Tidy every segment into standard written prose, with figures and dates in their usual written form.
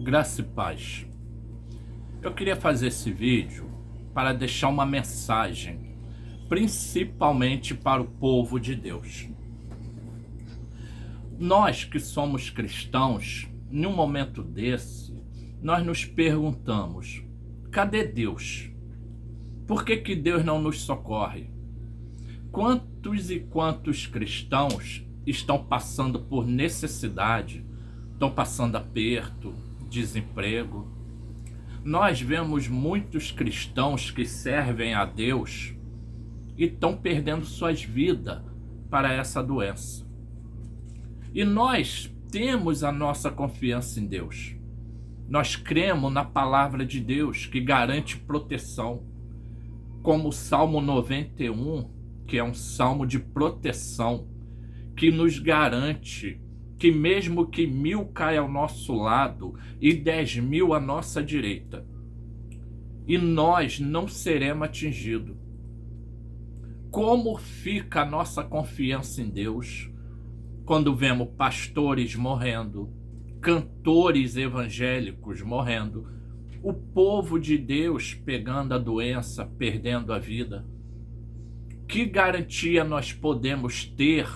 Graça e paz. Eu queria fazer esse vídeo para deixar uma mensagem, principalmente para o povo de Deus. Nós que somos cristãos, num momento desse, nós nos perguntamos: cadê Deus? Por que Deus não nos socorre? Quantos e quantos cristãos estão passando por necessidade, estão passando aperto, desemprego? Nós vemos muitos cristãos que servem a Deus e estão perdendo suas vidas para essa doença. E nós temos a nossa confiança em Deus. Nós cremos na palavra de Deus que garante proteção, como o Salmo 91, que é um salmo de proteção, que nos garante que mesmo que 1000 caia ao nosso lado e 10.000 à nossa direita, e nós não seremos atingidos. Como fica a nossa confiança em Deus quando vemos pastores morrendo, cantores evangélicos morrendo, o povo de Deus pegando a doença, perdendo a vida? Que garantia nós podemos ter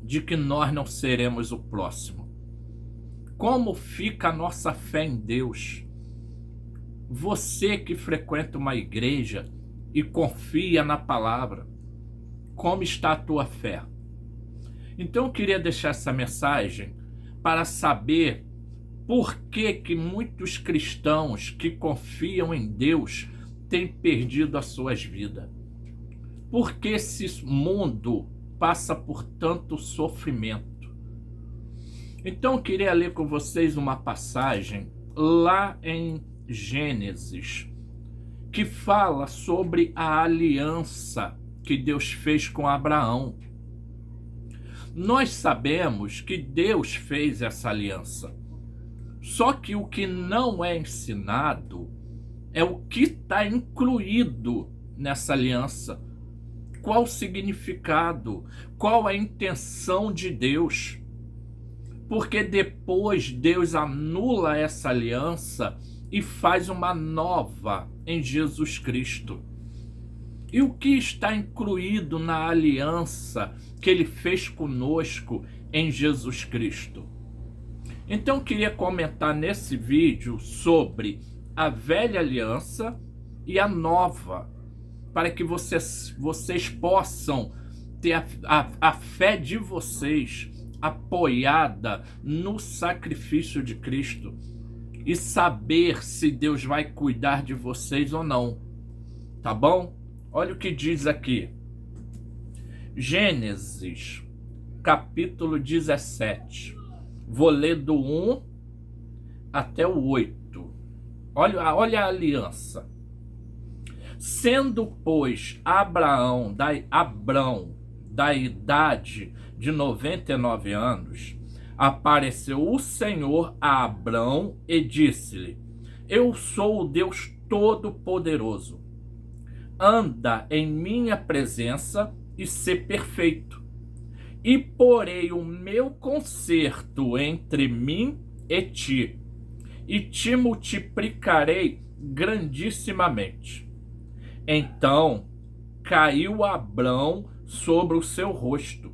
de que nós não seremos o próximo? Como fica a nossa fé em Deus? Você que frequenta uma igreja e confia na palavra, como está a tua fé? Então eu queria deixar essa mensagem para saber por que muitos cristãos que confiam em Deus têm perdido as suas vidas. Por que esse mundo passa por tanto sofrimento? Então eu queria ler com vocês uma passagem lá em Gênesis, que fala sobre a aliança que Deus fez com Abraão. Nós sabemos que Deus fez essa aliança, só que o que não é ensinado é o que está incluído nessa aliança. Qual o significado? Qual a intenção de Deus? Porque depois Deus anula essa aliança e faz uma nova em Jesus Cristo. E o que está incluído na aliança que Ele fez conosco em Jesus Cristo? Então eu queria comentar nesse vídeo sobre a velha aliança e a nova, para que vocês possam ter a fé de vocês apoiada no sacrifício de Cristo e saber se Deus vai cuidar de vocês ou não. Tá bom? Olha o que diz aqui. Gênesis, capítulo 17. Vou ler do 1 até o 8. Olha a aliança. Sendo, pois, Abrão da idade de 99 anos, apareceu o Senhor a Abrão e disse-lhe: Eu sou o Deus Todo-Poderoso. Anda em minha presença e sê perfeito. E porei o meu concerto entre mim e ti, e te multiplicarei grandissimamente. Então caiu Abrão sobre o seu rosto,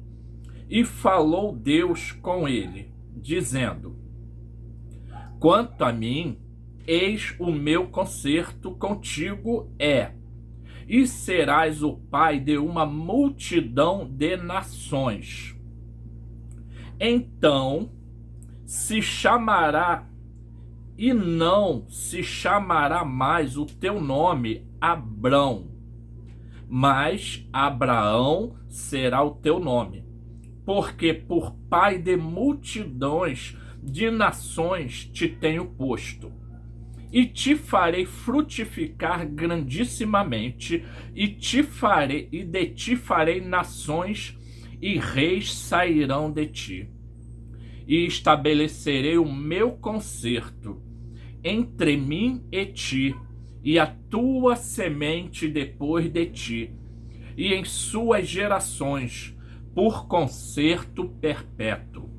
e falou Deus com ele, dizendo: Quanto a mim, eis o meu concerto contigo e serás o pai de uma multidão de nações. Então se chamará, e não se chamará mais o teu nome Abrão, mas Abraão será o teu nome, porque por pai de multidões de nações te tenho posto. E te farei frutificar grandissimamente, e de ti farei nações, e reis sairão de ti. E estabelecerei o meu concerto entre mim e ti, e a tua semente depois de ti, e em suas gerações, por concerto perpétuo,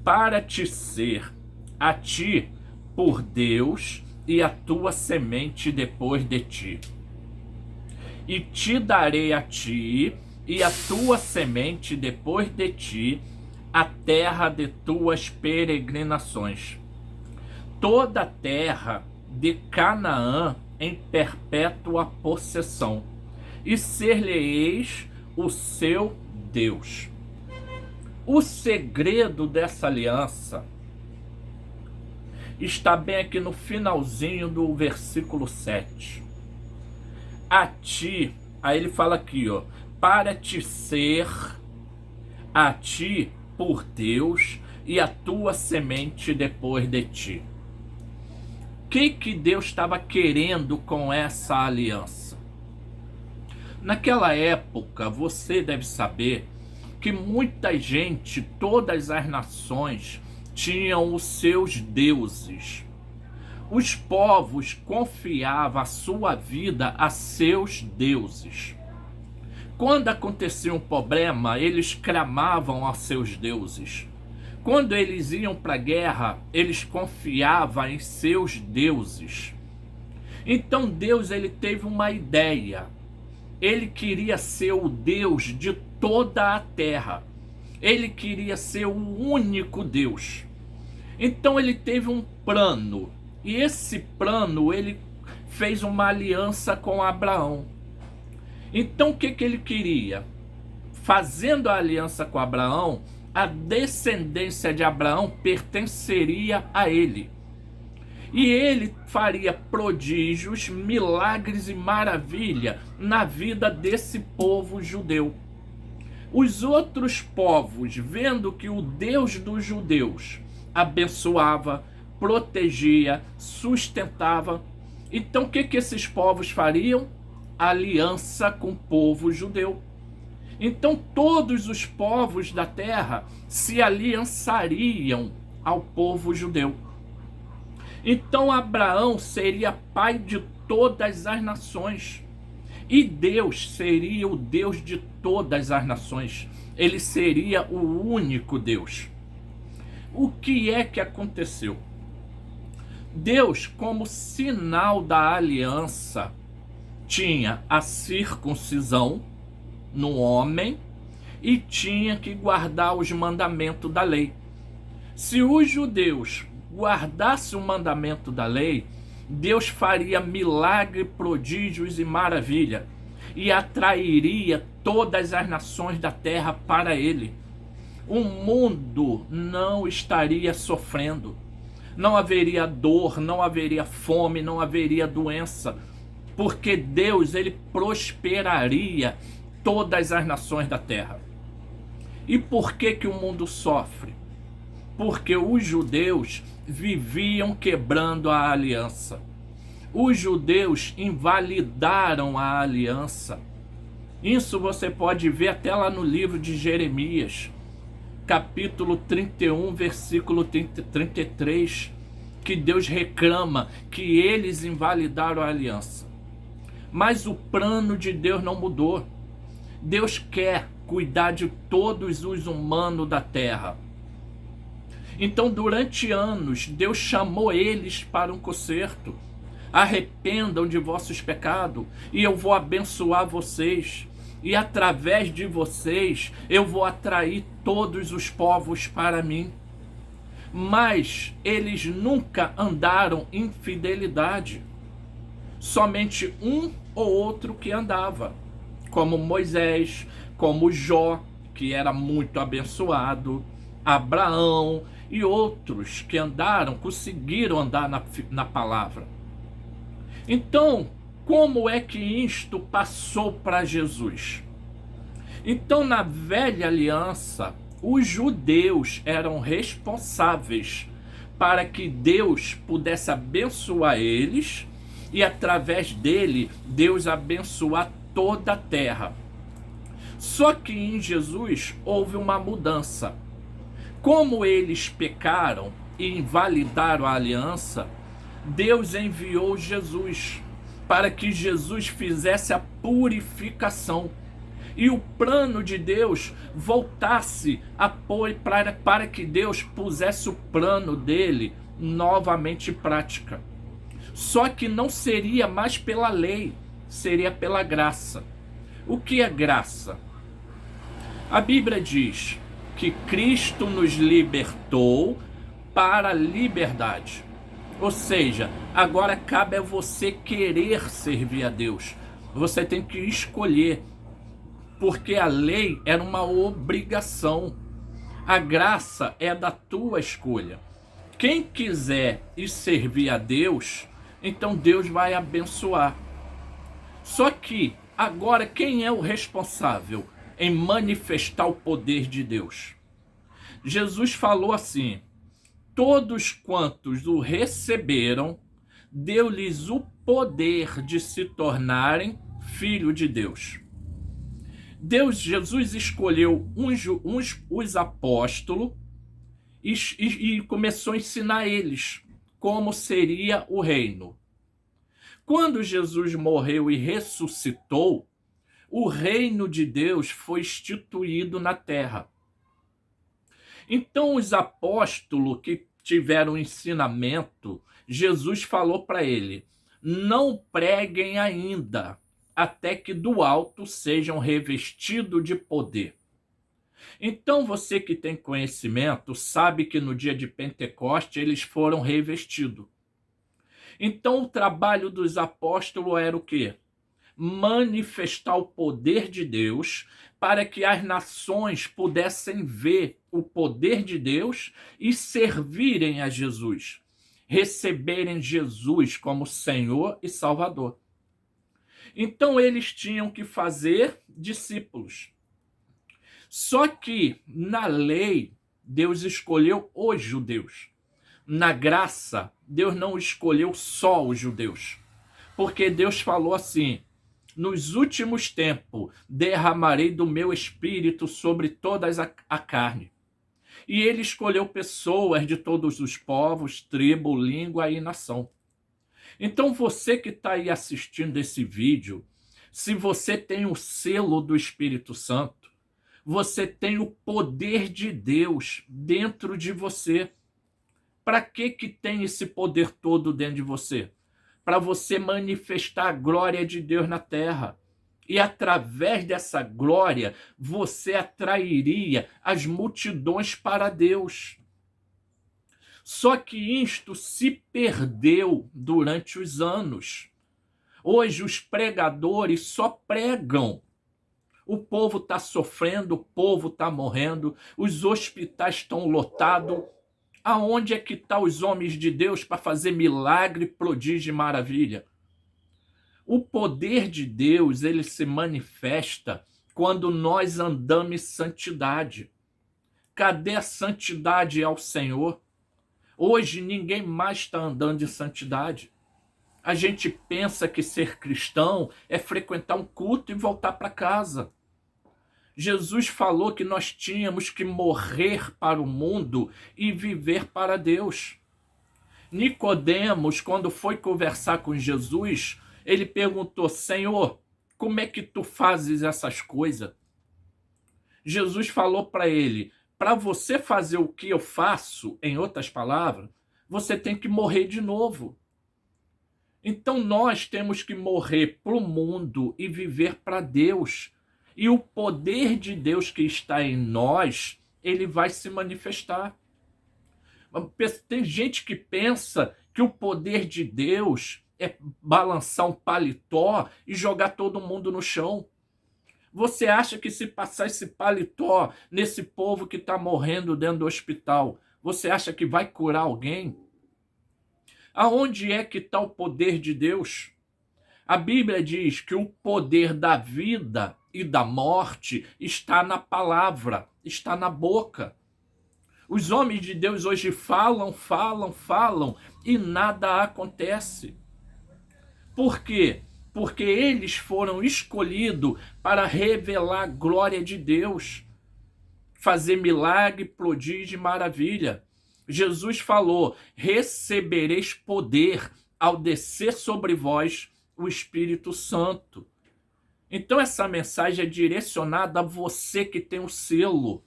para te ser a ti por Deus e a tua semente depois de ti. E te darei a ti e a tua semente depois de ti a terra de tuas peregrinações, toda a terra de Canaã em perpétua possessão, e ser-lhe-eis o seu Deus. O segredo dessa aliança está bem aqui no finalzinho do versículo 7. A ti, aí ele fala aqui, ó, para te ser a ti por Deus e a tua semente depois de ti. O que Deus estava querendo com essa aliança? Naquela época, você deve saber que muita gente, todas as nações, tinham os seus deuses. Os povos confiavam a sua vida a seus deuses. Quando acontecia um problema, eles clamavam a seus deuses. Quando eles iam para a guerra, eles confiavam em seus deuses. Então Deus, ele teve uma ideia. Ele queria ser o Deus de toda a terra. Ele queria ser o único Deus. Então ele teve um plano. E esse plano, ele fez uma aliança com Abraão. Então o que ele queria? Fazendo a aliança com Abraão, a descendência de Abraão pertenceria a ele. E ele faria prodígios, milagres e maravilha na vida desse povo judeu. Os outros povos, vendo que o Deus dos judeus abençoava, protegia, sustentava, então o que esses povos fariam? Aliança com o povo judeu. Então todos os povos da terra se aliançariam ao povo judeu. Então Abraão seria pai de todas as nações. E Deus seria o Deus de todas as nações. Ele seria o único Deus. O que é que aconteceu? Deus, como sinal da aliança, tinha a circuncisão no homem e tinha que guardar os mandamentos da lei. Se os judeus guardassem o mandamento da lei, Deus faria milagre, prodígios e maravilha e atrairia todas as nações da terra para ele. O mundo não estaria sofrendo, não haveria dor, não haveria fome, não haveria doença, porque Deus, ele prosperaria todas as nações da terra. E por que o mundo sofre? Porque os judeus viviam quebrando a aliança. Os judeus invalidaram a aliança. Isso você pode ver até lá no livro de Jeremias, capítulo 31, versículo 33, que Deus reclama que eles invalidaram a aliança. Mas o plano de Deus não mudou. Deus quer cuidar de todos os humanos da terra. Então, durante anos, Deus chamou eles para um conserto. Arrependam de vossos pecados e eu vou abençoar vocês. E através de vocês, eu vou atrair todos os povos para mim. Mas eles nunca andaram em fidelidade. Somente um ou outro que andava, como Moisés, como Jó, que era muito abençoado, Abraão e outros que andaram, conseguiram andar na palavra. Então, como é que isto passou para Jesus? Então, na velha aliança, os judeus eram responsáveis para que Deus pudesse abençoar eles e através dele, Deus abençoar toda a terra. Só que em Jesus houve uma mudança. Como eles pecaram e invalidaram a aliança, Deus enviou Jesus para que Jesus fizesse a purificação. E o plano de Deus voltasse para que Deus pusesse o plano dele novamente prática. Só que não seria mais pela lei, seria pela graça. O que é graça? A Bíblia diz que Cristo nos libertou para a liberdade. Ou seja, agora cabe a você querer servir a Deus. Você tem que escolher, porque a lei era uma obrigação. A graça é da tua escolha. Quem quiser ir servir a Deus, então Deus vai abençoar. Só que agora quem é o responsável em manifestar o poder de Deus? Jesus falou assim: todos quantos o receberam, deu-lhes o poder de se tornarem filho de Deus. Jesus escolheu os apóstolos e começou a ensinar eles como seria o reino. Quando Jesus morreu e ressuscitou, o reino de Deus foi instituído na terra. Então os apóstolos que tiveram ensinamento, Jesus falou para ele: não preguem ainda, até que do alto sejam revestidos de poder. Então você que tem conhecimento sabe que no dia de Pentecoste eles foram revestidos. Então o trabalho dos apóstolos era o quê? Manifestar o poder de Deus para que as nações pudessem ver o poder de Deus e servirem a Jesus, receberem Jesus como Senhor e Salvador. Então eles tinham que fazer discípulos. Só que na lei, Deus escolheu os judeus. Na graça, Deus não escolheu só os judeus. Porque Deus falou assim: nos últimos tempos derramarei do meu espírito sobre toda a carne. E ele escolheu pessoas de todos os povos, tribo, língua e nação. Então você que está aí assistindo esse vídeo, se você tem o selo do Espírito Santo, você tem o poder de Deus dentro de você. Para que tem esse poder todo dentro de você? Para você manifestar a glória de Deus na terra. E através dessa glória, você atrairia as multidões para Deus. Só que isto se perdeu durante os anos. Hoje os pregadores só pregam. O povo está sofrendo, o povo está morrendo, os hospitais estão lotados. Aonde é que estão os homens de Deus para fazer milagre, prodígio e maravilha? O poder de Deus, ele se manifesta quando nós andamos em santidade. Cadê a santidade ao Senhor? Hoje ninguém mais está andando em santidade. A gente pensa que ser cristão é frequentar um culto e voltar para casa. Jesus falou que nós tínhamos que morrer para o mundo e viver para Deus. Nicodemos, quando foi conversar com Jesus, ele perguntou: Senhor, como é que tu fazes essas coisas? Jesus falou para ele: para você fazer o que eu faço, em outras palavras, você tem que morrer de novo. Então nós temos que morrer para o mundo e viver para Deus. E o poder de Deus que está em nós, ele vai se manifestar. Tem gente que pensa que o poder de Deus é balançar um paletó e jogar todo mundo no chão. Você acha que se passar esse paletó nesse povo que está morrendo dentro do hospital, você acha que vai curar alguém? Aonde é que está o poder de Deus? A Bíblia diz que o poder da vida e da morte está na palavra, está na boca. Os homens de Deus hoje falam e nada acontece. Por quê? Porque eles foram escolhidos para revelar a glória de Deus, fazer milagre, prodígio e maravilha. Jesus falou: recebereis poder ao descer sobre vós o Espírito Santo. Então essa mensagem é direcionada a você que tem o selo.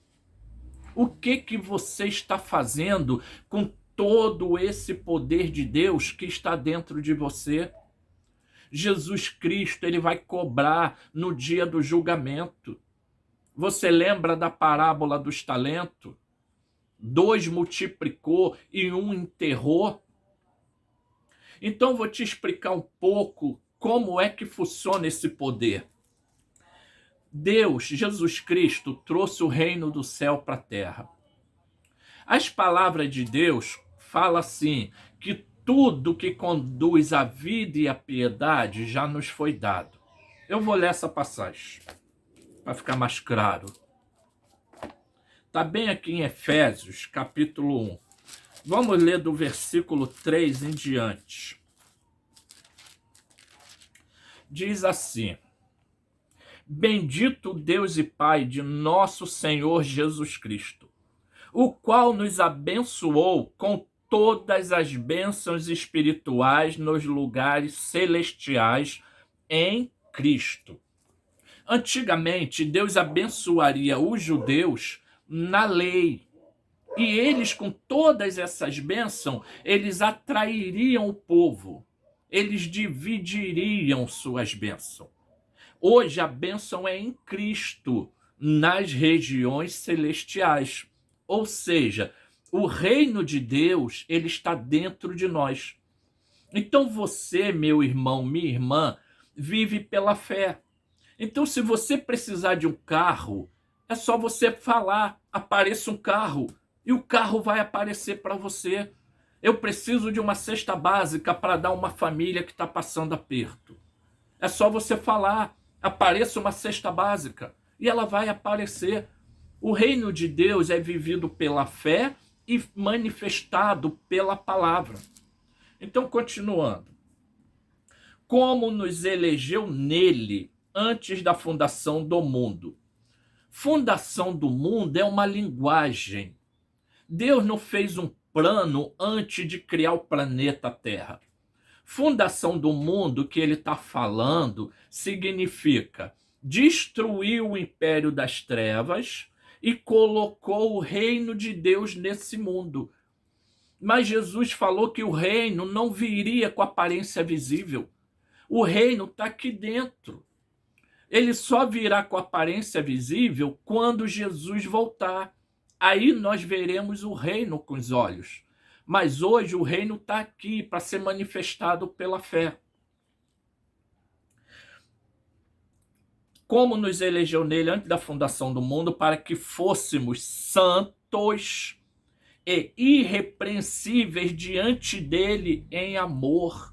O que você está fazendo com todo esse poder de Deus que está dentro de você. Jesus Cristo, ele vai cobrar no dia do julgamento. Você lembra da parábola dos talentos? 2 multiplicou e 1 enterrou. Então vou te explicar um pouco como é que funciona esse poder. Deus, Jesus Cristo, trouxe o reino do céu para a terra. As palavras de Deus falam assim, que tudo que conduz à vida e à piedade já nos foi dado. Eu vou ler essa passagem, para ficar mais claro. Está bem aqui em Efésios, capítulo 1. Vamos ler do versículo 3 em diante. Diz assim: Bendito Deus e Pai de nosso Senhor Jesus Cristo, o qual nos abençoou com todas as bênçãos espirituais nos lugares celestiais em Cristo. Antigamente, Deus abençoaria os judeus na lei. E eles, com todas essas bênçãos, eles atrairiam o povo. Eles dividiriam suas bênçãos. Hoje a bênção é em Cristo, nas regiões celestiais. Ou seja, o reino de Deus, ele está dentro de nós. Então você, meu irmão, minha irmã, vive pela fé. Então, se você precisar de um carro, é só você falar, apareça um carro, e o carro vai aparecer para você. Eu preciso de uma cesta básica para dar uma família que está passando aperto. É só você falar, apareça uma cesta básica, e ela vai aparecer. O reino de Deus é vivido pela fé e manifestado pela palavra. Então, continuando. Como nos elegeu nele antes da fundação do mundo. Fundação do mundo é uma linguagem. Deus não fez um plano antes de criar o planeta Terra. Fundação do mundo que ele está falando significa destruir o império das trevas e colocou o reino de Deus nesse mundo. Mas Jesus falou que o reino não viria com aparência visível. O reino está aqui dentro. Ele só virá com aparência visível quando Jesus voltar. Aí nós veremos o reino com os olhos. Mas hoje o reino está aqui para ser manifestado pela fé. Como nos elegeu nele antes da fundação do mundo para que fôssemos santos e irrepreensíveis diante dele em amor.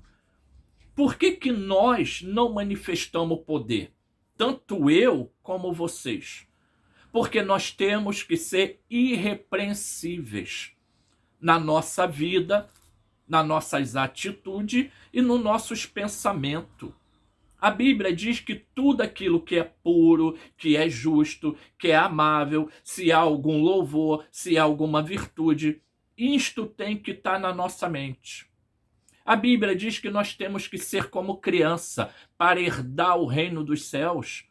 Por que nós não manifestamos poder? Tanto eu como vocês. Porque nós temos que ser irrepreensíveis na nossa vida, nas nossas atitudes e nos nossos pensamentos. A Bíblia diz que tudo aquilo que é puro, que é justo, que é amável, se há algum louvor, se há alguma virtude, isto tem que estar na nossa mente. A Bíblia diz que nós temos que ser como criança para herdar o reino dos céus.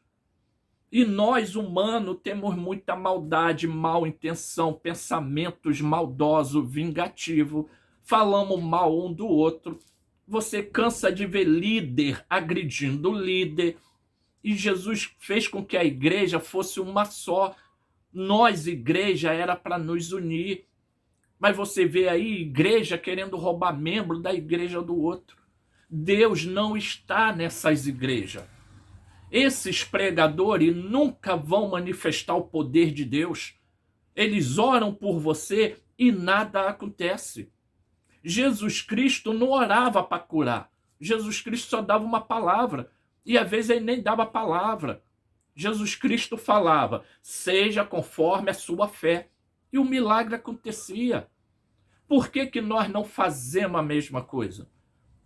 E nós, humanos, temos muita maldade, mal intenção, pensamentos maldosos, vingativos, falamos mal um do outro. Você cansa de ver líder agredindo líder. E Jesus fez com que a igreja fosse uma só. Nós, igreja, era para nos unir. Mas você vê aí igreja querendo roubar membro da igreja do outro. Deus não está nessas igrejas. Esses pregadores nunca vão manifestar o poder de Deus. Eles oram por você e nada acontece. Jesus Cristo não orava para curar. Jesus Cristo só dava uma palavra. E às vezes ele nem dava palavra. Jesus Cristo falava, seja conforme a sua fé. E o milagre acontecia. Por que nós não fazemos a mesma coisa?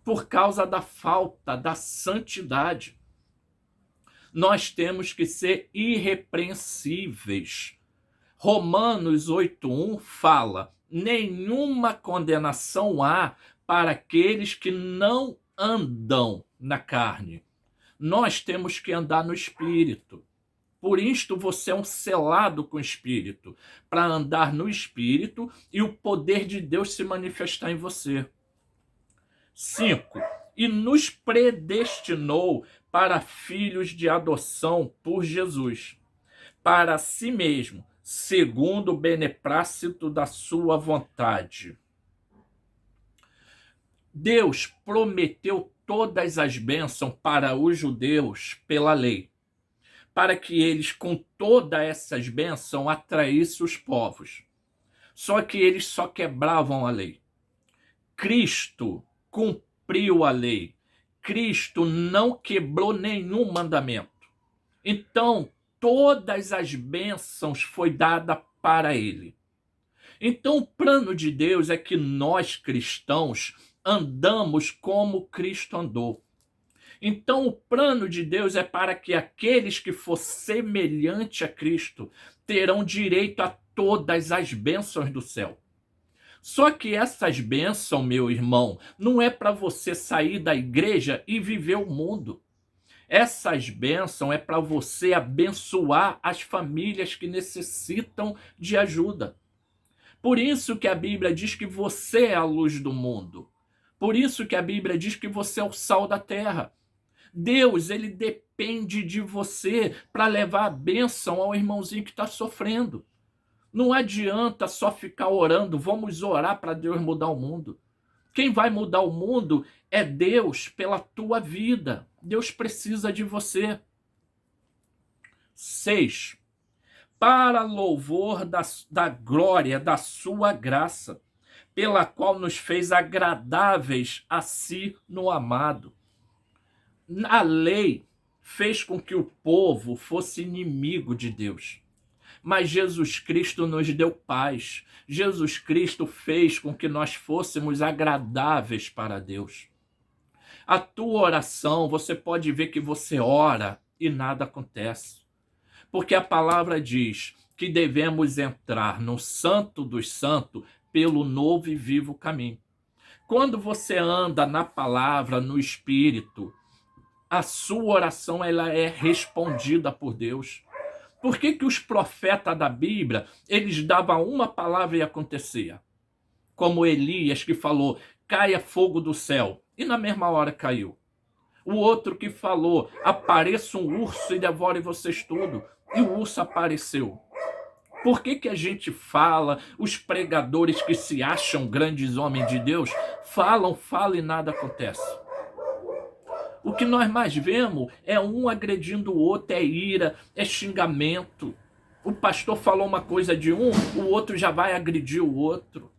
Por causa da falta da santidade. Nós temos que ser irrepreensíveis. Romanos 8:1 fala, nenhuma condenação há para aqueles que não andam na carne. Nós temos que andar no Espírito. Por isto você é um selado com o Espírito, para andar no Espírito e o poder de Deus se manifestar em você. 5. E nos predestinou para filhos de adoção por Jesus, para si mesmo, segundo o beneplácito da sua vontade. Deus prometeu todas as bênçãos para os judeus pela lei, para que eles, com todas essas bênçãos, atraíssem os povos. Só que eles só quebravam a lei. Cristo cumpriu a lei. Cristo não quebrou nenhum mandamento. Então, todas as bênçãos foi dada para ele. Então, o plano de Deus é que nós, cristãos, andamos como Cristo andou. Então, o plano de Deus é para que aqueles que for semelhante a Cristo terão direito a todas as bênçãos do céu. Só que essas bênçãos, meu irmão, não é para você sair da igreja e viver o mundo. Essas bênçãos é para você abençoar as famílias que necessitam de ajuda. Por isso que a Bíblia diz que você é a luz do mundo. Por isso que a Bíblia diz que você é o sal da terra. Deus, ele depende de você para levar a bênção ao irmãozinho que está sofrendo. Não adianta só ficar orando, vamos orar para Deus mudar o mundo. Quem vai mudar o mundo é Deus pela tua vida. Deus precisa de você. 6. Para louvor da glória da sua graça, pela qual nos fez agradáveis a si no amado. A lei fez com que o povo fosse inimigo de Deus. Mas Jesus Cristo nos deu paz. Jesus Cristo fez com que nós fôssemos agradáveis para Deus. A tua oração, você pode ver que você ora e nada acontece. Porque a palavra diz que devemos entrar no Santo dos Santos pelo novo e vivo caminho. Quando você anda na palavra, no Espírito, a sua oração ela é respondida por Deus. Por que que os profetas da Bíblia, eles davam uma palavra e acontecia? Como Elias que falou, caia fogo do céu. E na mesma hora caiu. O outro que falou, apareça um urso e devore vocês tudo. E o urso apareceu. Por que que a gente fala, os pregadores que se acham grandes homens de Deus, falam e nada acontece? O que nós mais vemos é um agredindo o outro, é ira, é xingamento. O pastor falou uma coisa de um, o outro já vai agredir o outro.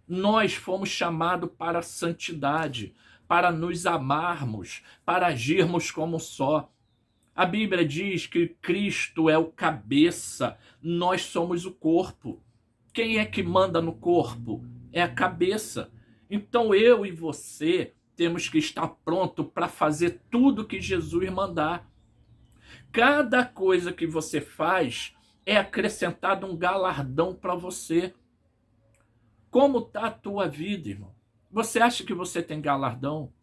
Nós fomos chamados para a santidade, para nos amarmos, para agirmos como só. A Bíblia diz que Cristo é o cabeça, nós somos o corpo. Quem é que manda no corpo? É a cabeça. Então eu e você temos que estar pronto para fazer tudo que Jesus mandar. Cada coisa que você faz é acrescentado um galardão para você. Como está a tua vida, irmão? Você acha que você tem galardão?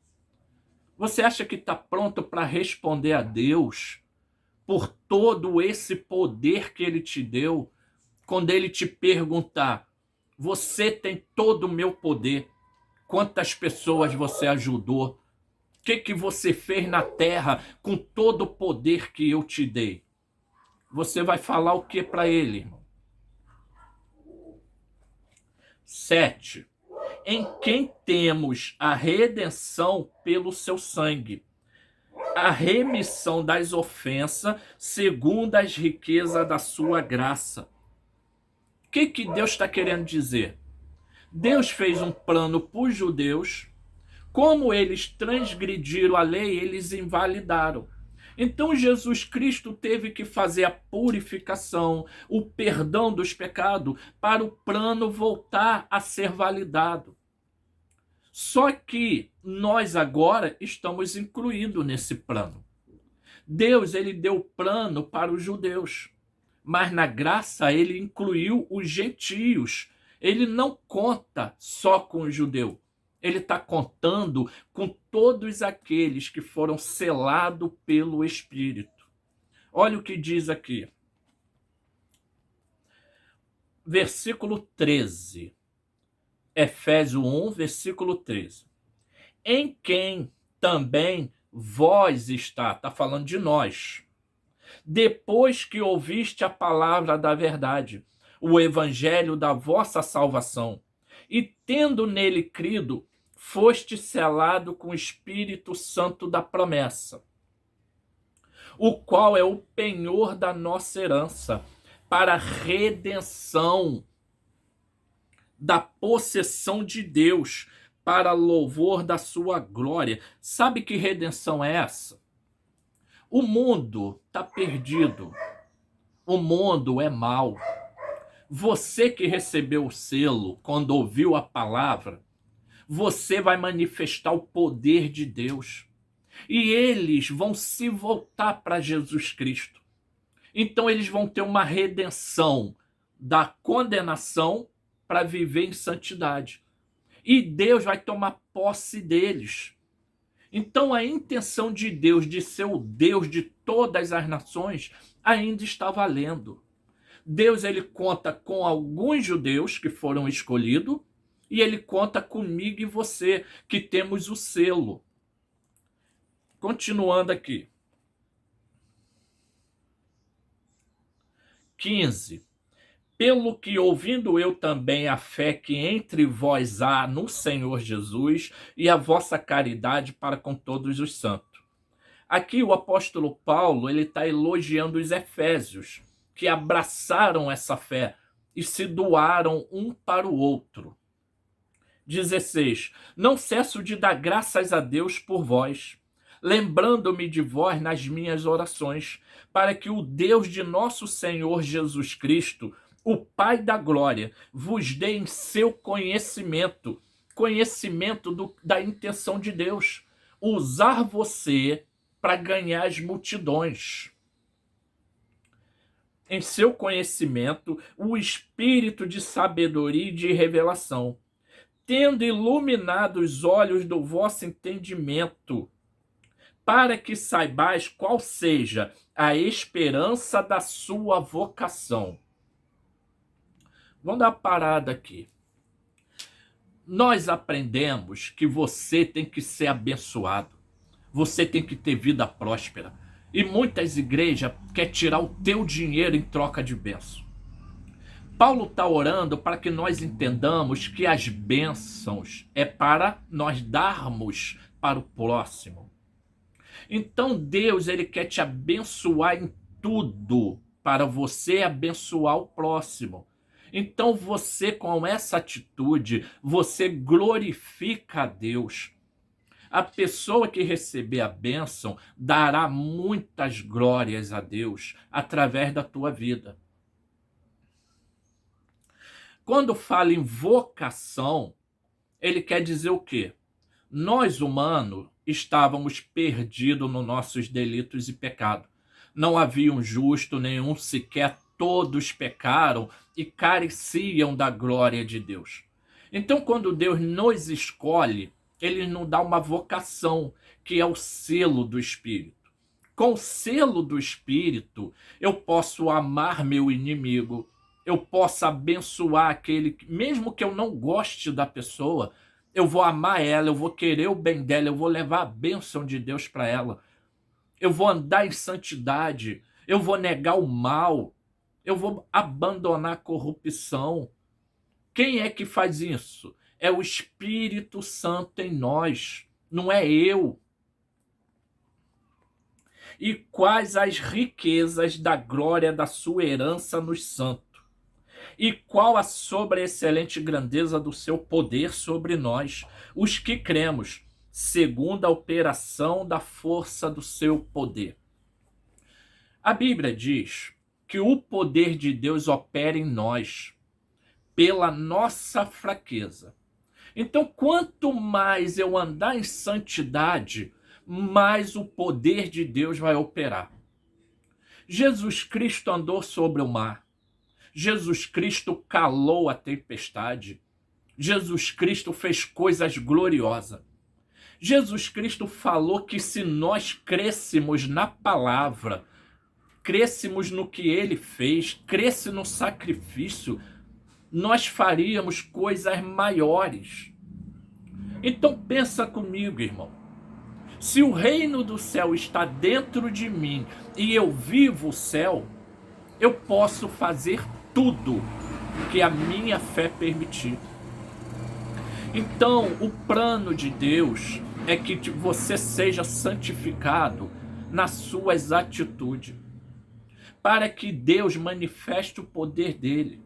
Você acha que está pronto para responder a Deus por todo esse poder que Ele te deu? Quando Ele te perguntar, você tem todo o meu poder. Quantas pessoas você ajudou? O que você fez na terra com todo o poder que eu te dei? Você vai falar o que para ele, irmão? 7. Em quem temos a redenção pelo seu sangue, a remissão das ofensas segundo as riquezas da sua graça. O que Deus está querendo dizer? Deus fez um plano para os judeus, como eles transgrediram a lei, eles invalidaram. Então Jesus Cristo teve que fazer a purificação, o perdão dos pecados, para o plano voltar a ser validado. Só que nós agora estamos incluídos nesse plano. Deus, ele deu o plano para os judeus, mas na graça ele incluiu os gentios. Ele não conta só com o judeu. Ele está contando com todos aqueles que foram selados pelo Espírito. Olha o que diz aqui. Versículo 13. Efésios 1, versículo 13. Em quem também vós está falando de nós, depois que ouviste a palavra da verdade, o evangelho da vossa salvação, e tendo nele crido, foste selado com o Espírito Santo da promessa, o qual é o penhor da nossa herança, para a redenção da possessão de Deus, para louvor da sua glória. Sabe que redenção é essa? O mundo está perdido. O mundo é mau. Você que recebeu o selo, quando ouviu a palavra, você vai manifestar o poder de Deus. E eles vão se voltar para Jesus Cristo. Então eles vão ter uma redenção da condenação para viver em santidade. E Deus vai tomar posse deles. Então a intenção de Deus de ser o Deus de todas as nações ainda está valendo. Deus, ele conta com alguns judeus que foram escolhidos e ele conta comigo e você que temos o selo. Continuando aqui. 15. Pelo que, ouvindo eu também a fé que entre vós há no Senhor Jesus e a vossa caridade para com todos os santos. Aqui o apóstolo Paulo, ele está elogiando os efésios, que abraçaram essa fé e se doaram um para o outro. 16. Não cesso de dar graças a Deus por vós, lembrando-me de vós nas minhas orações, para que o Deus de nosso Senhor Jesus Cristo, o Pai da glória, vos dê em seu conhecimento da intenção de Deus, usar você para ganhar as multidões. Em seu conhecimento, o espírito de sabedoria e de revelação, tendo iluminado os olhos do vosso entendimento, para que saibais qual seja a esperança da sua vocação. Vamos dar uma parada aqui. Nós aprendemos que você tem que ser abençoado. Você tem que ter vida próspera. E muitas igrejas querem tirar o teu dinheiro em troca de bênção. Paulo está orando para que nós entendamos que as bênçãos é para nós darmos para o próximo. Então Deus, ele quer te abençoar em tudo para você abençoar o próximo. Então você, com essa atitude, você glorifica a Deus. A pessoa que receber a bênção dará muitas glórias a Deus através da tua vida. Quando fala em vocação, ele quer dizer o quê? Nós, humanos, estávamos perdidos nos nossos delitos e pecados. Não havia um justo nenhum sequer, todos pecaram e careciam da glória de Deus. Então, quando Deus nos escolhe, ele nos dá uma vocação, que é o selo do Espírito. Com o selo do Espírito, eu posso amar meu inimigo, eu posso abençoar aquele, mesmo que eu não goste da pessoa, eu vou amar ela, eu vou querer o bem dela, eu vou levar a bênção de Deus para ela. Eu vou andar em santidade, eu vou negar o mal, eu vou abandonar a corrupção. Quem é que faz isso? É o Espírito Santo em nós, não é eu. E quais as riquezas da glória da sua herança nos santos? E qual a sobreexcelente grandeza do seu poder sobre nós, os que cremos, segundo a operação da força do seu poder? A Bíblia diz que o poder de Deus opera em nós, pela nossa fraqueza. Então, quanto mais eu andar em santidade, mais o poder de Deus vai operar. Jesus Cristo andou sobre o mar. Jesus Cristo calou a tempestade. Jesus Cristo fez coisas gloriosas. Jesus Cristo falou que se nós crêssemos na palavra, crêssemos no que ele fez, cresse no sacrifício, nós faríamos coisas maiores. Então pensa comigo, irmão. Se o reino do céu está dentro de mim e eu vivo o céu, eu posso fazer tudo que a minha fé permitir. Então, o plano de Deus é que você seja santificado nas suas atitudes, para que Deus manifeste o poder dele.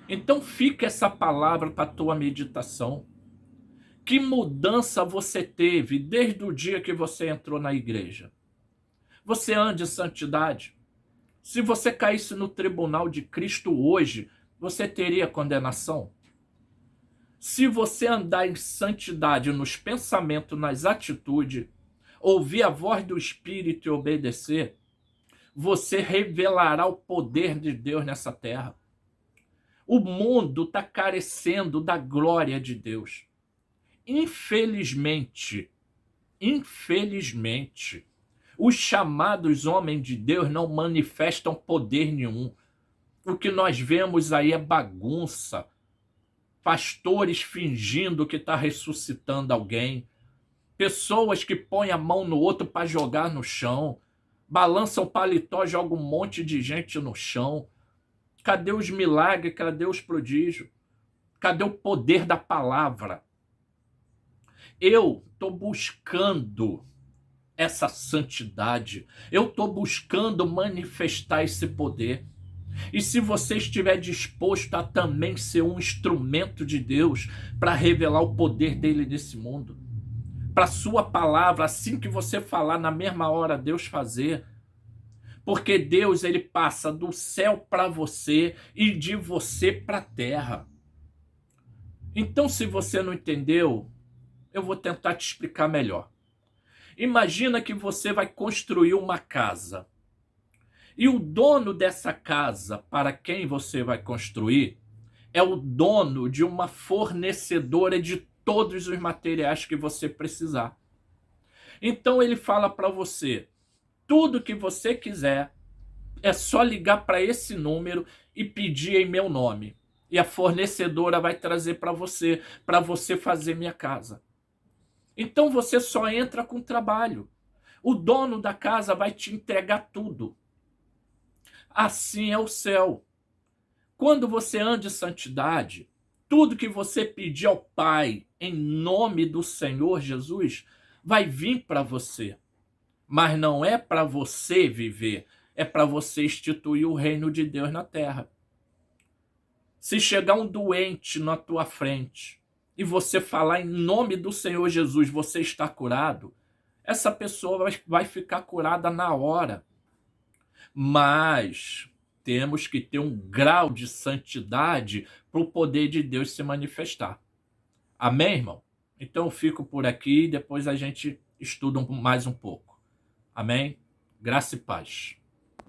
Então, fica essa palavra para a tua meditação. Que mudança você teve desde o dia que você entrou na igreja? Você anda em santidade? Se você caísse no tribunal de Cristo hoje, você teria condenação? Se você andar em santidade nos pensamentos, nas atitudes, ouvir a voz do Espírito e obedecer, você revelará o poder de Deus nessa terra. O mundo está carecendo da glória de Deus. Infelizmente, os chamados homens de Deus não manifestam poder nenhum. O que nós vemos aí é bagunça. Pastores fingindo que está ressuscitando alguém. Pessoas que põem a mão no outro para jogar no chão. Balançam paletó, jogam um monte de gente no chão. Cadê os milagres? Cadê os prodígios? Cadê o poder da palavra? Eu estou buscando essa santidade. Eu estou buscando manifestar esse poder. E se você estiver disposto a também ser um instrumento de Deus para revelar o poder dele nesse mundo, para sua palavra, assim que você falar, na mesma hora Deus fazer, porque Deus ele passa do céu para você e de você para a terra. Então, se você não entendeu, eu vou tentar te explicar melhor. Imagina que você vai construir uma casa. E o dono dessa casa, para quem você vai construir, é o dono de uma fornecedora de todos os materiais que você precisar. Então ele fala para você, tudo que você quiser, é só ligar para esse número e pedir em meu nome. E a fornecedora vai trazer para você fazer minha casa. Então você só entra com trabalho. O dono da casa vai te entregar tudo. Assim é o céu. Quando você anda em santidade, tudo que você pedir ao Pai, em nome do Senhor Jesus, vai vir para você. Mas não é para você viver, é para você instituir o reino de Deus na terra. Se chegar um doente na tua frente e você falar em nome do Senhor Jesus, você está curado, essa pessoa vai ficar curada na hora. Mas temos que ter um grau de santidade para o poder de Deus se manifestar. Amém, irmão? Então eu fico por aqui e depois a gente estuda mais um pouco. Amém? Graça e paz.